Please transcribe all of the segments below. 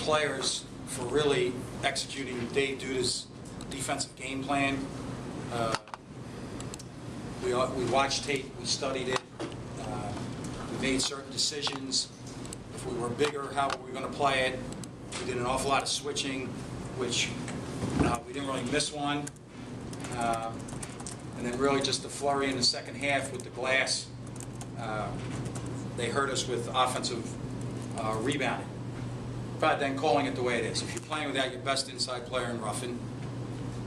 players for really executing Dave Duda's defensive game plan. We watched tape, we studied it, we made certain decisions. If we were bigger, how were we going to play it? We did an awful lot of switching, which we didn't really miss one. And then really just the flurry in the second half with the glass. They hurt us with offensive rebounding. But then calling it the way it is. If you're playing without your best inside player in Ruffin,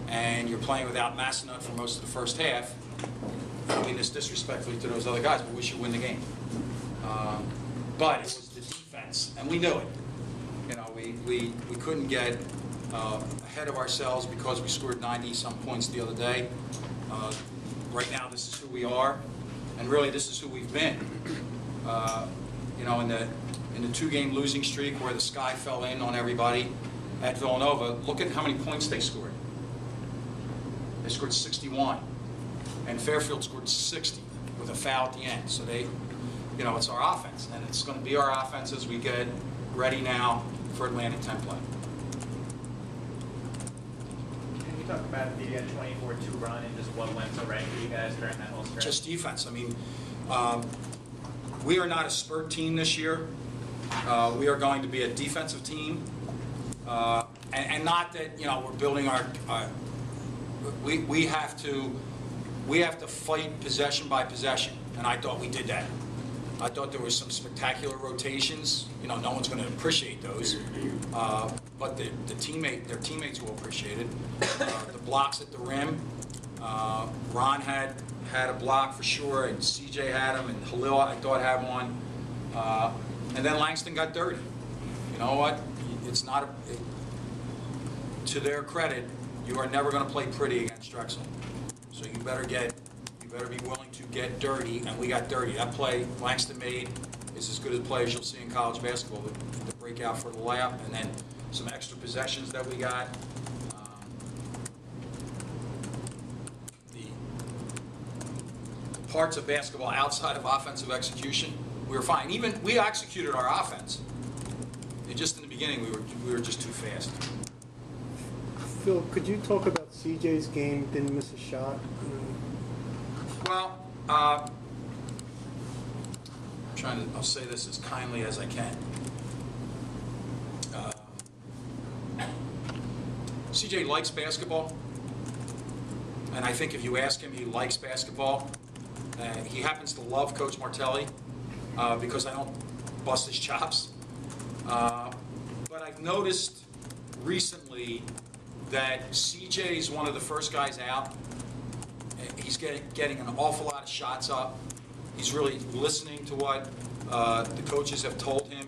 and you're playing without Massenut for most of the first half, I mean this disrespectfully to those other guys, but we should win the game. But it was the defense, and we knew it. You know, we couldn't get ahead of ourselves because we scored 90-some points the other day. Right now, this is who we are, and really, this is who we've been. You know, in the two-game losing streak where the sky fell in on everybody at Villanova, look at how many points they scored. They scored 61, and Fairfield scored 60 with a foul at the end. So they, you know, it's our offense, and it's going to be our offense as we get ready now for Atlantic 10 play. Can you talk about the 24-2 run and just what went so right for you guys during that whole stretch? Just defense. I mean, we are not a spurt team this year. We are going to be a defensive team, and not that, you know, we're building our we have to fight possession by possession, and I thought we did that. I thought there was some spectacular rotations. You know, no one's going to appreciate those, but their teammates will appreciate it. The blocks at the rim. Ron had a block for sure, and CJ had him, and Halil I thought had one. And then Langston got dirty. You know what? It's not to their credit, you are never going to play pretty against Drexel. So you better be willing to get dirty, and we got dirty. That play Langston made is as good a play as you'll see in college basketball. The breakout for the layup, and then some extra possessions that we got. The parts of basketball outside of offensive execution, we were fine. Even we executed our offense. Just in the beginning, we were just too fast. Phil, could you talk about CJ's game? Didn't miss a shot. Well, I'll say this as kindly as I can. CJ likes basketball, and I think if you ask him, he likes basketball. He happens to love Coach Martelli because I don't bust his chops. But I've noticed recently that CJ is one of the first guys out. He's getting an awful lot of shots up. He's really listening to what the coaches have told him.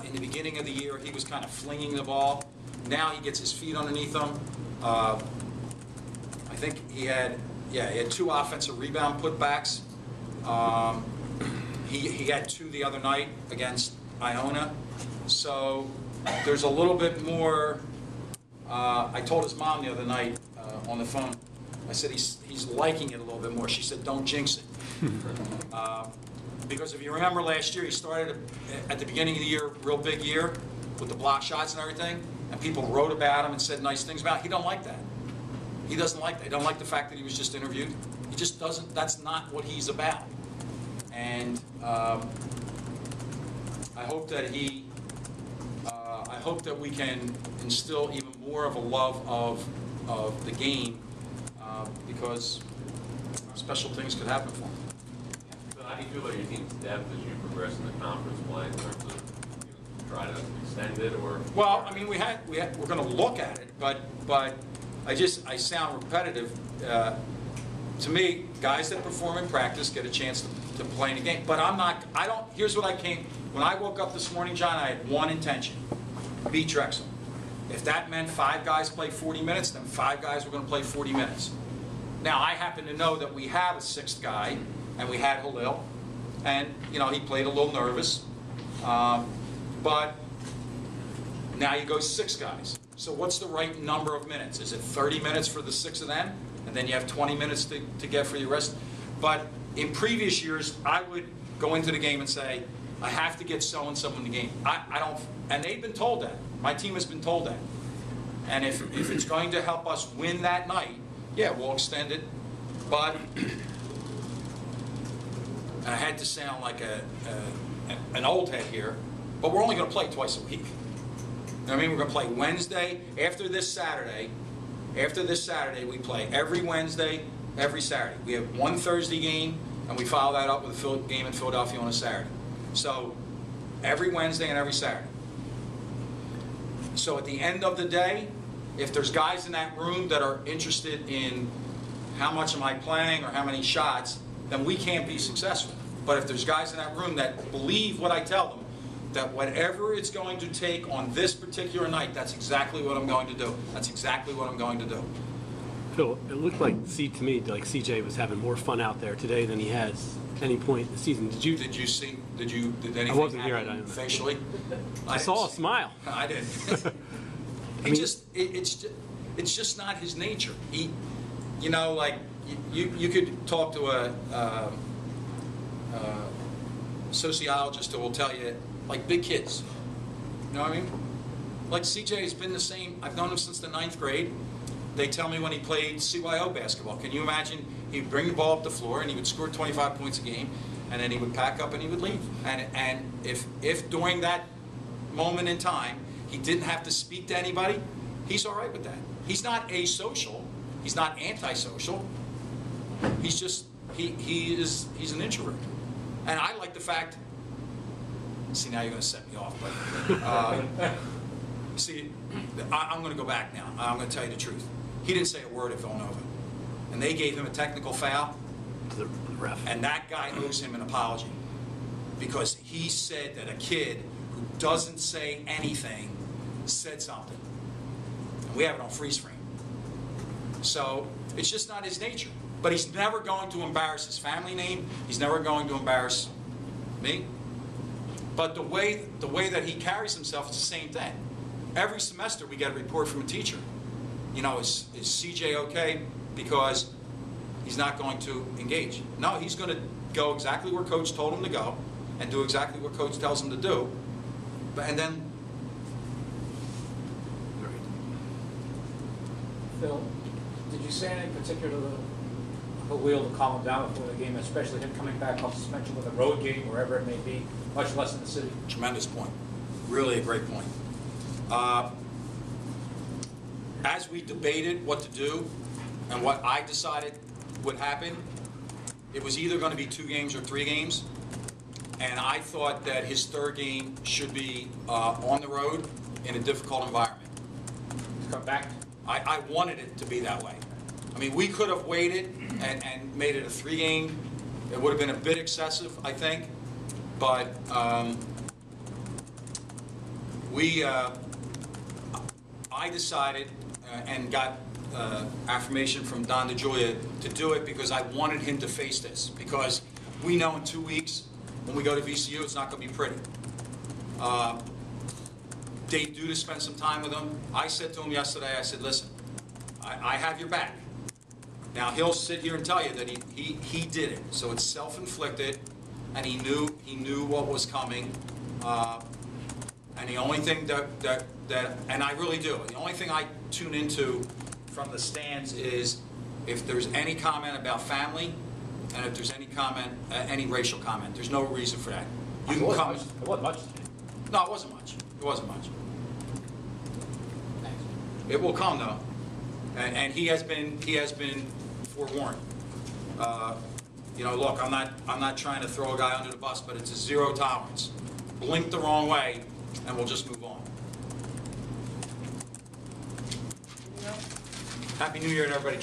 In the beginning of the year, he was kind of flinging the ball. Now he gets his feet underneath him. I think he had 2 offensive rebound putbacks. He had 2 the other night against Iona. So there's a little bit more. I told his mom the other night on the phone, I said he's liking it a little bit more. She said, don't jinx it. Because if you remember last year, he started at the beginning of the year, real big year, with the block shots and everything, and people wrote about him and said nice things about him. He don't like that. He doesn't like that. He don't like the fact that he was just interviewed. He just doesn't, that's not what he's about. And I hope that I hope that we can instill even more of a love of the game because special things could happen for him. So how do you feel about your team's depth as you progress in the conference play in terms of try to extend it or? Well, I mean, we're going to look at it, but I sound repetitive. To me, guys that perform in practice get a chance to play in a game. But here's what when I woke up this morning, John, I had one intention: beat Drexel. If that meant 5 guys play 40 minutes, then 5 guys were going to play 40 minutes. Now, I happen to know that we have a 6th guy, and we had Halil, and, you know, he played a little nervous. But now you go 6 guys. So what's the right number of minutes? Is it 30 minutes for the 6 of them? And then you have 20 minutes to get for the rest? But in previous years, I would go into the game and say, I have to get so-and-so in the game. I don't, and they've been told that. My team has been told that. And if it's going to help us win that night, yeah, we'll extend it. But, and I had to sound like an old head here, but we're only going to play twice a week. You know what I mean? We're going to play Wednesday after this Saturday. After this Saturday, we play every Wednesday, every Saturday. We have one Thursday game, and we follow that up with a game in Philadelphia on a Saturday. So every Wednesday and every Saturday. So at the end of the day, if there's guys in that room that are interested in how much am I playing or how many shots, then we can't be successful. But if there's guys in that room that believe what I tell them, that whatever it's going to take on this particular night, that's exactly what I'm going to do. That's exactly what I'm going to do. Phil, it looked like CJ was having more fun out there today than he has at any point in the season. Did you see? Did anything I wasn't here. happen facially? I saw a smile. I did. It's just not his nature. He, you know, like you could talk to a sociologist who will tell you, like, big kids. You know what I mean? Like CJ has been the same. I've known him since the 9th grade. They tell me when he played CYO basketball. Can you imagine? He'd bring the ball up the floor and he would score 25 points a game, and then he would pack up and he would leave. And if during that moment in time he didn't have to speak to anybody, he's all right with that. He's not asocial. He's not antisocial. He's just he's an introvert. And I like the fact. See, now you're going to set me off, but see, I'm going to go back now. I'm going to tell you the truth. He didn't say a word at Villanova, and they gave him a technical foul. The ref. And that guy owes him an apology, because he said that a kid who doesn't say anything said something. And we have it on freeze frame. So it's just not his nature. But he's never going to embarrass his family name. He's never going to embarrass me. But the way that he carries himself is the same thing. Every semester we get a report from a teacher. You know, is CJ okay? Because he's not going to engage. No, he's going to go exactly where Coach told him to go and do exactly what Coach tells him to do. And then... Phil, did you say anything particular to the wheel to calm him down before the game, especially him coming back off suspension with a road game, wherever it may be, much less in the city? Tremendous point. Really a great point. As we debated what to do and what I decided would happen, it was either going to be 2 games or 3 games. And I thought that his 3rd game should be on the road in a difficult environment. Come back? I wanted it to be that way. I mean, we could have waited and made it a 3-game. It would have been a bit excessive, I think. But I decided and got affirmation from Don DeGiulia to do it because I wanted him to face this. Because we know in 2 weeks, when we go to VCU, it's not going to be pretty. Dave Duda spent some time with him. I said to him yesterday, I said, listen, I have your back. Now, he'll sit here and tell you that he did it. So it's self-inflicted, and he knew what was coming. And the only thing that and I really do, the only thing I tune into from the stands is if there's any comment about family, and if there's any comment, any racial comment. There's no reason for that. You can come. It wasn't much. No, it wasn't much. It wasn't much. Thanks. It will come though, and he has been forewarned. You know, look, I'm not trying to throw a guy under the bus, but it's a 0 tolerance. Blink the wrong way, and we'll just move on. Happy New Year to everybody.